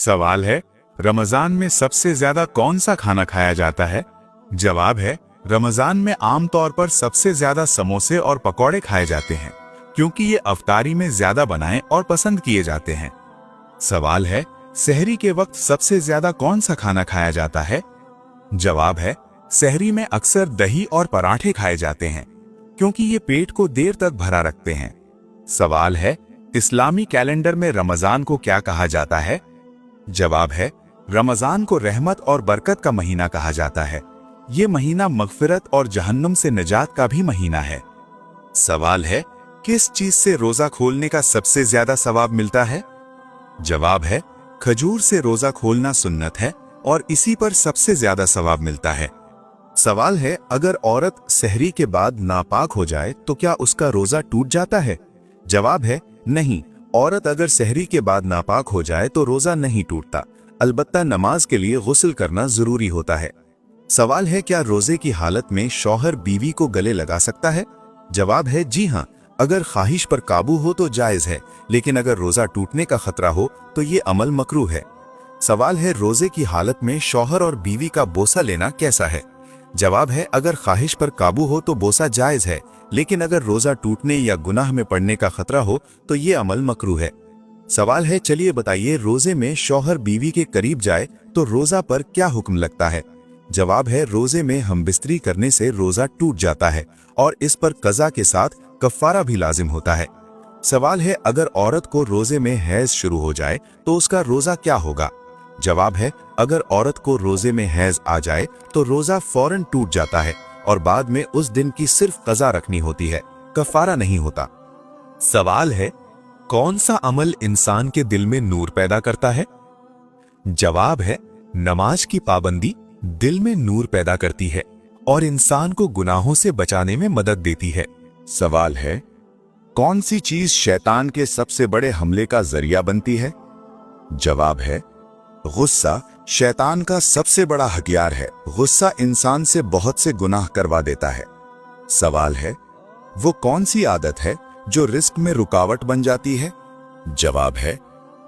सवाल है, रमजान में सबसे ज्यादा कौन सा खाना खाया जाता है? जवाब है, रमजान में आमतौर पर सबसे ज्यादा समोसे और पकौड़े खाए जाते हैं, क्योंकि ये अफ्तारी में ज्यादा बनाए और पसंद किए जाते हैं। सवाल है, सहरी के वक्त सबसे ज्यादा कौन सा खाना खाया जाता है? जवाब है, सहरी में अक्सर दही और पराठे खाए जाते हैं, क्योंकि ये पेट को देर तक भरा रखते हैं। सवाल है, इस्लामी कैलेंडर में रमजान को क्या कहा जाता है? जवाब है, रमजान को रहमत और बरकत का महीना कहा जाता है। ये महीना मगफिरत और जहन्नुम से निजात का भी महीना है। सवाल है, किस चीज से रोजा खोलने का सबसे ज्यादा सवाब मिलता है? जवाब है, खजूर से रोजा खोलना सुन्नत है और इसी पर सबसे ज्यादा सवाब मिलता है। सवाल है, अगर औरत सहरी के बाद नापाक हो जाए तो क्या उसका रोजा टूट जाता है? जवाब है, नहीं, औरत अगर सहरी के बाद नापाक हो जाए तो रोजा नहीं टूटता, अलबत्ता नमाज के लिए गुस्ल करना जरूरी होता है। सवाल है, क्या रोजे की हालत में शौहर बीवी को गले लगा सकता है? जवाब है, जी हां, अगर ख्वाहिश पर काबू हो तो जायज है, लेकिन अगर रोजा टूटने का खतरा हो तो ये अमल मकरूह है। सवाल है, रोजे की हालत में शौहर और बीवी का बोसा लेना कैसा है? जवाब है, अगर ख्वाहिश पर काबू हो तो बोसा जायज है, लेकिन अगर रोजा टूटने या गुनाह में पड़ने का खतरा हो तो ये अमल मकरूह है। सवाल है, चलिए बताइए, रोजे में शौहर बीवी के करीब जाए तो रोजा पर क्या हुक्म लगता है? जवाब है, रोजे में हमबिस्तरी करने से रोजा टूट जाता है और इस पर कज़ा के साथ कफ़ारा भी लाजिम होता है। सवाल है, अगर औरत को रोजे में हैज शुरू हो जाए तो उसका रोजा क्या होगा? जवाब है, अगर औरत को रोजे में हैज आ जाए तो रोजा फौरन टूट जाता है और बाद में उस दिन की सिर्फ कज़ा रखनी होती है, कफ़ारा नहीं होता। सवाल है, कौन सा अमल इंसान के दिल में नूर पैदा करता है? जवाब है, नमाज की पाबंदी दिल में नूर पैदा करती है और इंसान को गुनाहों से बचाने में मदद देती है। सवाल है, कौन सी चीज शैतान के सबसे बड़े हमले का जरिया बनती है? जवाब है, गुस्सा शैतान का सबसे बड़ा हथियार है। गुस्सा इंसान से बहुत से गुनाह करवा देता है। सवाल है, वो कौन सी आदत है जो रिस्क में रुकावट बन जाती है? जवाब है,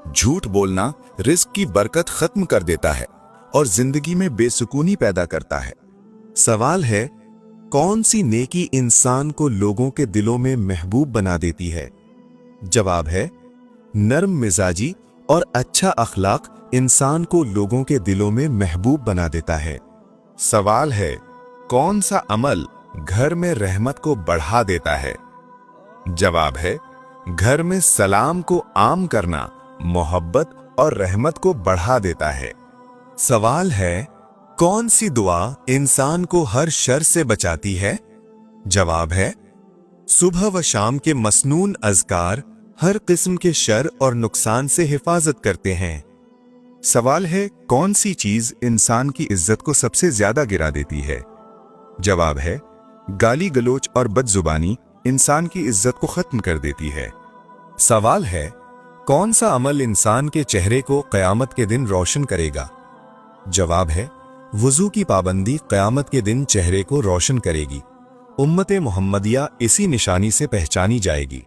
झूठ बोलना रिस्क की बरकत खत्म कर देता है और जिंदगी में बेसुकूनी पैदा करता है। सवाल है, कौन सी नेकी इंसान को लोगों के दिलों में महबूब बना देती है? जवाब है, नर्म मिजाजी और अच्छा अखलाक इंसान को लोगों के दिलों में महबूब बना देता है। सवाल है, कौन सा अमल घर में रहमत को बढ़ा देता है? जवाब है, घर में सलाम को आम करना मोहब्बत और रहमत को बढ़ा देता है। सवाल है, कौन सी दुआ इंसान को हर शर से बचाती है? जवाब है, सुबह व शाम के मसनून अज़कार हर किस्म के शर और नुकसान से हिफाजत करते हैं। सवाल है, कौन सी चीज इंसान की इज्जत को सबसे ज्यादा गिरा देती है? जवाब है, गाली गलोच और बदजुबानी इंसान की इज्जत को खत्म कर देती है। सवाल है, कौन सा अमल इंसान के चेहरे को क़यामत के दिन रोशन करेगा? जवाब है, वुज़ू की पाबंदी क़यामत के दिन चेहरे को रोशन करेगी। उम्मते मोहम्मदिया इसी निशानी से पहचानी जाएगी।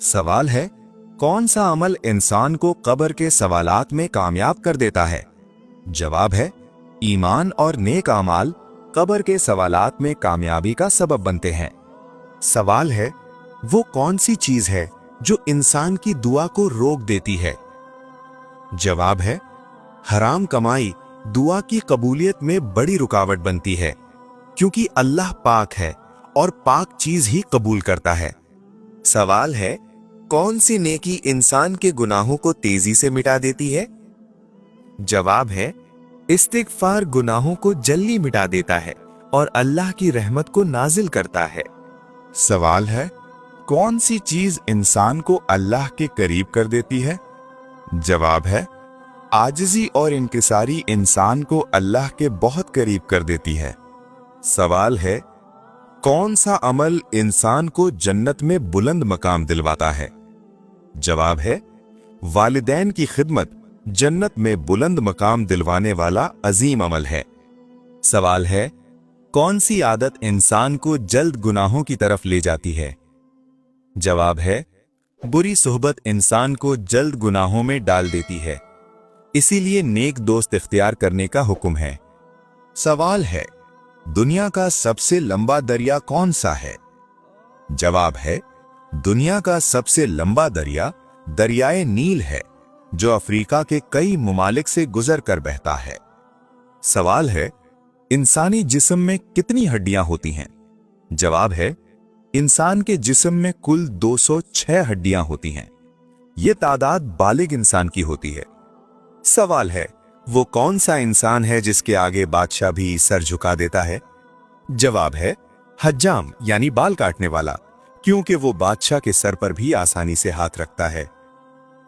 सवाल है, कौन सा अमल इंसान को कब्र के सवालात में कामयाब कर देता है? जवाब है, ईमान और नेक आमाल कब्र के सवालात में कामयाबी का सबब बनते हैं। सवाल है, वो कौन सी चीज है जो इंसान की दुआ को रोक देती है? जवाब है, हराम कमाई दुआ की कबूलियत में बड़ी रुकावट बनती है, क्योंकि अल्लाह पाक है और पाक चीज ही कबूल करता है। सवाल है, कौन सी नेकी इंसान के गुनाहों को तेजी से मिटा देती है? जवाब है, इस्तिगफार गुनाहों को जल्दी मिटा देता है और अल्लाह की रहमत को नाजिल करता है। सवाल है, कौन सी चीज इंसान को अल्लाह के करीब कर देती है? जवाब है, आजिज़ी और इंकिसारी इंसान को अल्लाह के बहुत करीब कर देती है। सवाल है, कौन सा अमल इंसान को जन्नत में बुलंद मकाम दिलवाता है? जवाब है, वालिदैन की खिदमत जन्नत में बुलंद मकाम दिलवाने वाला अजीम अमल है। सवाल है, कौन सी आदत इंसान को जल्द गुनाहों की तरफ ले जाती है? जवाब है, बुरी सोहबत इंसान को जल्द गुनाहों में डाल देती है। इसीलिए नेक दोस्त इख्तियार करने का हुक्म है। सवाल है, दुनिया का सबसे लंबा दरिया कौन सा है? जवाब है, दुनिया का सबसे लंबा दरिया दरियाए नील है, जो अफ्रीका के कई ममालिक से गुजर कर बहता है। सवाल है, इंसानी जिस्म में कितनी हड्डियां होती हैं? जवाब है, इंसान के जिस्म में कुल 206 हड्डियां होती हैं। ये तादाद बालिग इंसान की होती है। सवाल है, वो कौन सा इंसान है जिसके आगे बादशाह भी सर झुका देता है? जवाब है, हज्जाम यानी बाल काटने वाला, क्योंकि वो बादशाह के सर पर भी आसानी से हाथ रखता है।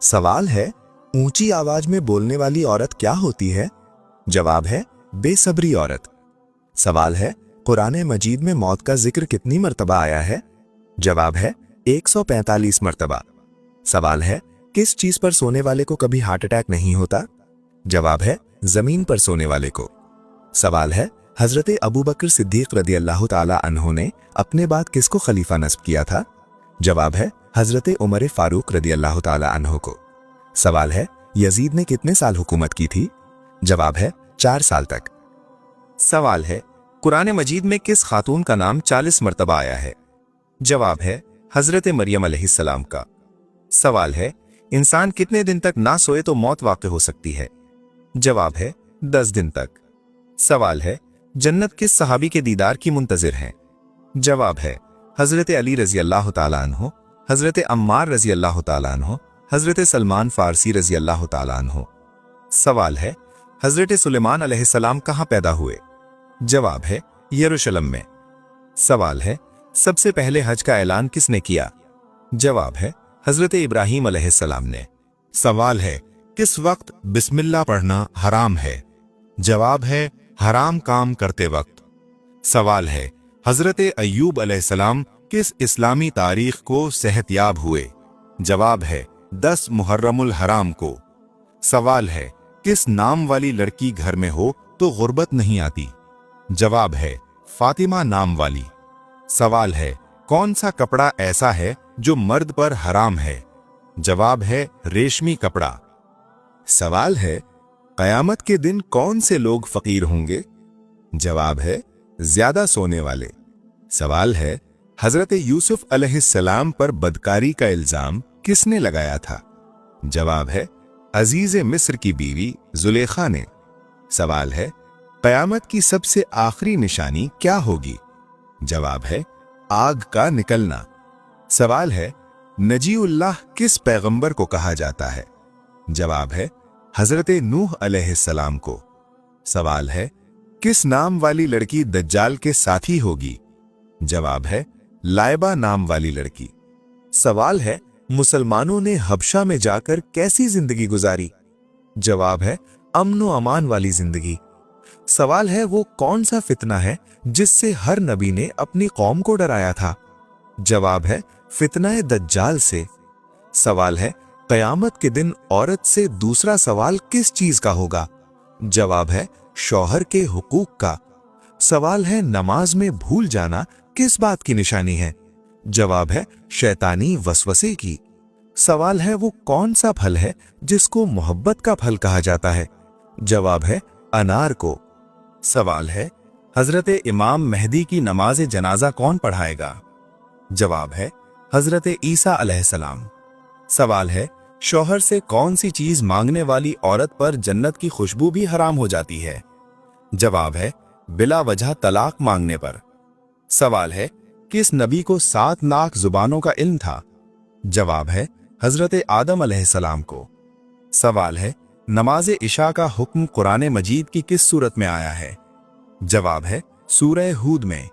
सवाल है, ऊंची आवाज में बोलने वाली औरत क्या होती है? जवाब है, बेसब्री औरत। सवाल है, कुरान मजीद में मौत का जिक्र कितनी मर्तबा आया है? जवाब है, 145 मर्तबा। सवाल है, किस चीज पर सोने वाले को कभी हार्ट अटैक नहीं होता? जवाब है, जमीन पर सोने वाले को। सवाल है, हजरत अबू बकर सिद्दीक रदी अल्लाह ताला अन्हो ने अपने बाद किसको खलीफा नस्ब किया था? जवाब है, हजरत उमर फारूक रदी अल्लाह ताला अन्हो को। सवाल है, यजीद ने कितने साल हुकूमत की थी? जवाब है, 4 साल तक। सवाल है, कुरान मजीद में किस खातून का नाम 40 मर्तबा आया है? जवाब है, हजरत मरियम अलैहिस्सलाम का। सवाल है, इंसान कितने दिन तक ना सोए तो मौत वाक़ हो सकती है? जवाब है, 10 दिन तक। सवाल है, जन्नत किस सहाबी के दीदार की मुंतजिर है? जवाब है, हजरत अली रजी अल्लाह ताला अन्हो, हजरत अम्मार रजी अल्लाह ताला अन्हो, हजरत सलमान फारसी रजी अल्लाह ताला अन्हो। सवाल है, हजरत सुलेमान अलैहिस्सलाम कहाँ पैदा हुए? जवाब है, यरूशलेम में। सवाल है, सबसे पहले हज का ऐलान किसने किया? जवाब है, हजरत इब्राहीम अलैहिस्सलाम ने। सवाल है, किस वक्त बिस्मिल्लाह पढ़ना हराम है? जवाब है, हराम काम करते वक्त। सवाल है, हजरत अय्यूब अलैहिस्सलाम किस इस्लामी तारीख को सेहतयाब हुए? जवाब है, 10 मुहर्रमुल हराम को। सवाल है, किस नाम वाली लड़की घर में हो तो गुर्बत नहीं आती? जवाब है, फातिमा नाम वाली। सवाल है, कौन सा कपड़ा ऐसा है जो मर्द पर हराम है? जवाब है, रेशमी कपड़ा। सवाल है, कयामत के दिन कौन से लोग फकीर होंगे? जवाब है, ज्यादा सोने वाले। सवाल है, हजरत यूसुफ अलैहिस्सलाम पर बदकारी का इल्जाम किसने लगाया था? जवाब है, अजीज मिस्र की बीवी जुलेखा ने। सवाल है, कयामत की सबसे आखिरी निशानी क्या होगी? जवाब है, आग का निकलना। सवाल है, नजीउल्लाह किस पैगंबर को कहा जाता है? जवाब है, हजरत नूह अलैहिस्सलाम को। सवाल है, किस नाम वाली लड़की दज्जाल के साथी होगी? जवाब है, लाइबा नाम वाली लड़की। सवाल है, मुसलमानों ने हबशा में जाकर कैसी जिंदगी गुजारी? जवाब है, अमन व अमान वाली जिंदगी। सवाल है, वो कौन सा फितना है जिससे हर नबी ने अपनी कौम को डराया था? जवाब है, फितनाए दज्जाल से। सवाल है, कयामत के दिन औरत से दूसरा सवाल किस चीज का होगा? जवाब है, शौहर के हुकूक का। सवाल है, नमाज में भूल जाना किस बात की निशानी है? जवाब है, शैतानी वसवसे की। सवाल है, वो कौन सा फल है जिसको मोहब्बत का फल कहा जाता है? जवाब है, अनार को। सवाल है, हजरत इमाम मेहदी की नमाज जनाजा कौन पढ़ाएगा? जवाब है, हजरत ईसा अलैहिस्सलाम। सवाल है, शौहर से कौन सी चीज मांगने वाली औरत पर जन्नत की खुशबू भी हराम हो जाती है? जवाब है, बिला वजह तलाक मांगने पर। सवाल है, किस नबी को 7 लाख जुबानों का इल्म था? जवाब है, हजरत आदम अलैहिस्सलाम को। सवाल है, नमाज इशा का हुक्म कुरान मजीद की किस सूरत में आया है? जवाब है, सूरह हूद में।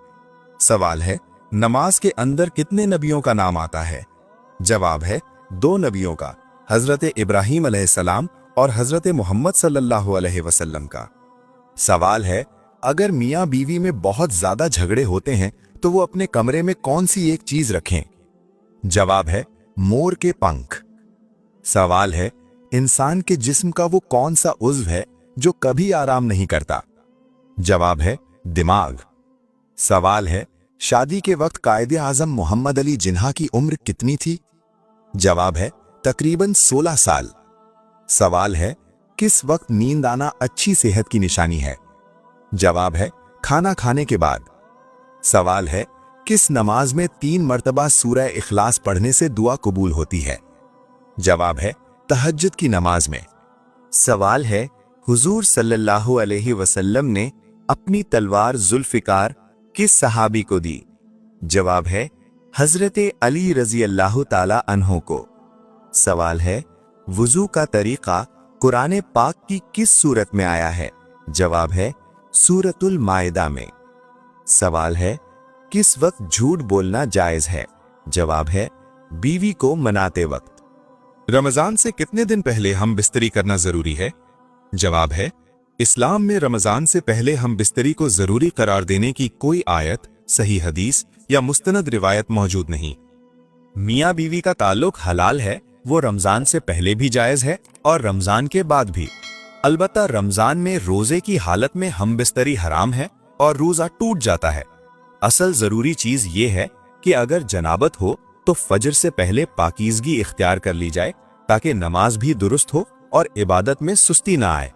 सवाल है, नमाज के अंदर कितने नबियों का नाम आता है? जवाब है, 2 नबियों का, हजरत इब्राहीम अलैहिस्सलाम और हजरत मोहम्मद सल्लल्लाहु अलैहि वसल्लम का। सवाल है, अगर मियाँ बीवी में बहुत ज्यादा झगड़े होते हैं तो वो अपने कमरे में कौन सी एक चीज रखें? जवाब है, मोर के पंख। सवाल है, इंसान के जिस्म का वो कौन सा उज़्व है जो कभी आराम नहीं करता? जवाब है, दिमाग। सवाल है, शादी के वक्त कायदे आजम मोहम्मद अली जिन्हा की उम्र कितनी थी? जवाब है, तकरीबन 16 साल। सवाल है, किस वक्त नींद आना अच्छी सेहत की निशानी है? जवाब है खाना खाने के बाद। सवाल है किस नमाज में 3 मर्तबा सूरह इखलास पढ़ने से दुआ कबूल होती है? जवाब है तहज्जुद की नमाज में। सवाल है हुजूर सल्लल्लाहु अलैहि वसल्लम ने अपनी तलवार जुल्फिकार किस सहाबी को दी? जवाब है हजरत अली रजी अल्लाह ताला अन्हो को। सवाल है वुजू का तरीका कुरान पाक की किस सूरत में आया है? जवाब है सूरतुल माइदा में। सवाल है किस वक्त झूठ बोलना जायज है? जवाब है बीवी को मनाते वक्त। रमजान से कितने दिन पहले हम बिस्तरी करना जरूरी है? जवाब है इस्लाम में रमजान से पहले हम बिस्तरी को जरूरी करार देने की कोई आयत, सही हदीस या मुस्तनद रिवायत मौजूद नहीं। मियाँ बीवी का ताल्लुक हलाल है, वो रमजान से पहले भी जायज है और रमजान के बाद भी। अलबत्ता रमजान में रोजे की हालत में हम बिस्तरी हराम है और रोजा टूट जाता है। असल जरूरी चीज ये है कि अगर जनाबत हो तो फजर से पहले पाकीज़गी इख्तियार कर ली जाए ताकि नमाज भी दुरुस्त हो और इबादत में सुस्ती ना आए।